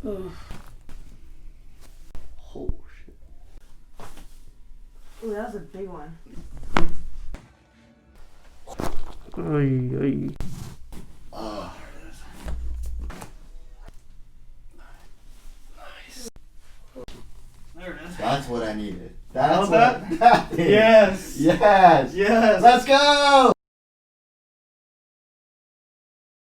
Oh shit. Ooh, that was a big one. Ay, ay. Oh, Nice. there it is. That's what I needed. That's How's what that? that is. Yes. Yes. Yes. Let's go.